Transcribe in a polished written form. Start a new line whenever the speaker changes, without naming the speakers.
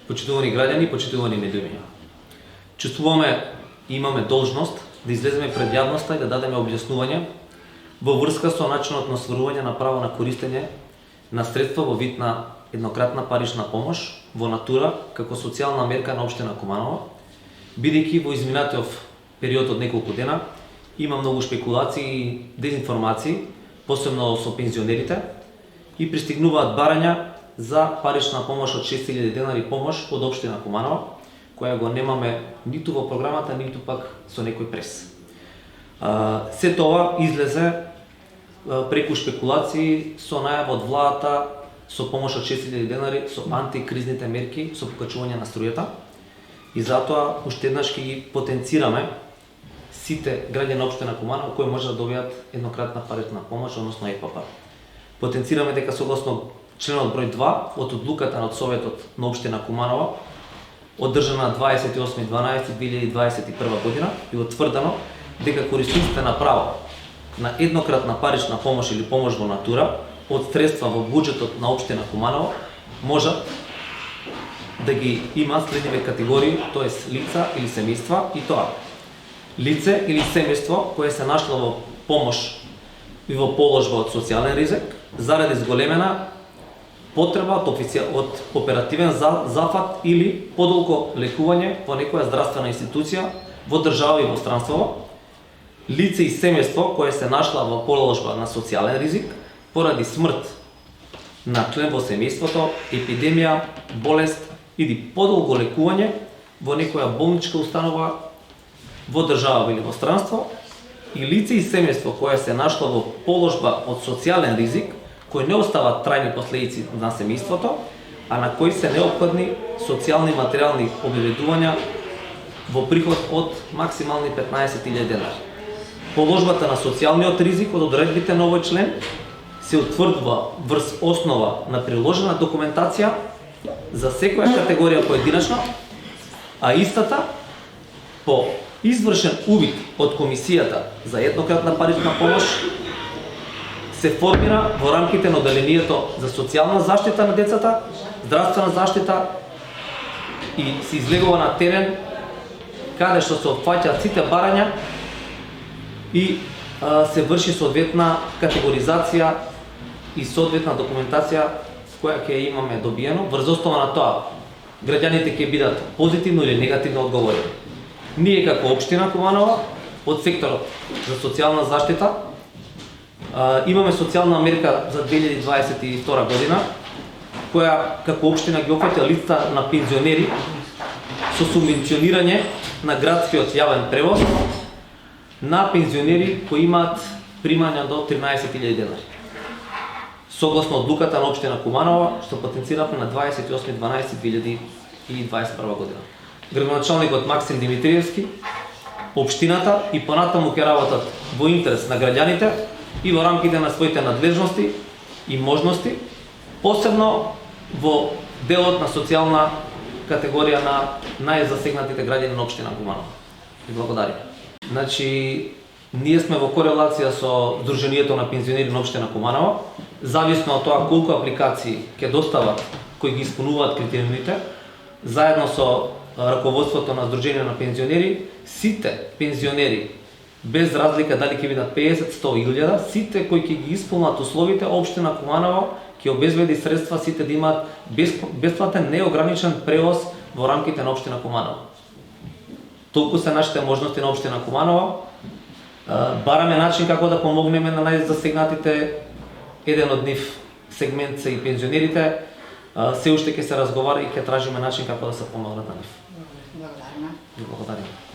Почитувани граѓани, почитувани медиуми. Чувствуваме и имаме должност да излеземе пред јавноста и да дадеме објаснување во врска со начинот на остварување на право на користење на средства во вид на еднократна парична помош во натура како социјална мерка на општина Куманово, бидејќи во изминатиот период од неколку дена има многу шпекулации и дезинформации, посебно со пензионерите, и пристигнуваат барања за парична помош од 6000 денари помош од општина Куманово, која го немаме ниту во програмата, ниту пак со некој прес. Се тоа излезе преку шпекулации со најава од владата со помош од 6000 денари со антикризните мерки со покачување на струјата, и затоа уште еднаш ќе ги потенцираме сите граѓани на општина Куманово кои може да добијат еднократна парична помош, односно ЕПП. Потенцираме дека согласно членот број 2 од одлуката на Советот на општина Куманово, одржана 28.12.2021 година, и утврдено дека корисниците на право на еднократна парична помош или помош во натура од средства во буџетот на општина Куманово можат да ги имаат следниве категории, тоест лица или семејства, и тоа: лице или семејство кое се нашло во помош и во положба од социјален ризик заради зголемена потреба од оперативен зафат или подолго лекување во некоја здравствена институција во држава и во странство; лице и семејство кое се нашла во положба на социјален ризик поради смрт на член во семејството, епидемија, болест или подолго лекување во некоја болничка установа во држава или во странство; и лице и семејство кое се нашло во положба од социјален ризик кои не остават трајни последици на семејството, а на кои се неопходни социјални и материјални обезбедувања во приход од максимални 15.000 денари. Положбата на социјалниот ризик од одредбите на овој член се утврдува врз основа на приложена документација за секоја категорија поединечно, а истата по извршен увид од Комисијата за еднократна парична помош се формира во рамките на одделението за социјална заштита на децата, здравствена заштита, и се излегува на терен каде што се опфаќаат сите барања и се врши соодветна категоризација и соодветна документација која ќе имаме добиено. Врз основа на тоа граѓаните ќе бидат позитивно или негативно одговорени. Ние како општина Куманово од секторот за социјална заштита имаме социјална мерка за 2022 година, која како општина ги опфаќа листа на пензионери со субвенционирање на градскиот јавен превоз на пензионери кои имаат примања до 13.000 денари. Согласно одлуката на општина Куманово, што потенциравме на 28.12.2021 година. Градоначалникот Максим Димитриевски, општината и понатаму ќе работат во интерес на граѓаните и во рамките на своите надлежности и можности, посебно во делот на социјална категорија на најзасегнатите граѓани на општина Куманово. И благодарим. Значи, ние сме во корелација со Сдруженијето на пензионери на општина Куманово, зависно од тоа колку апликации ќе достават кои ги исполнуваат критериумите, заедно со раководството на Сдруженијето на пензионери, сите пензионери, без разлика дали ќе бидат 50, 100 или 1000, сите кои ќе ги исполнат условите, општина Куманово ќе обезбеди средства сите да имаат бесплатен неограничен превоз во рамките на општина Куманово. Толку се нашите можности на општина Куманово. Бараме начин како да помогнеме на најзасегнатите. Еден од нив сегмент се и пензионерите. Се уште ќе се разговара и ќе тражиме начин како да се помогнат на нив.
Благодариме.
Благодариме.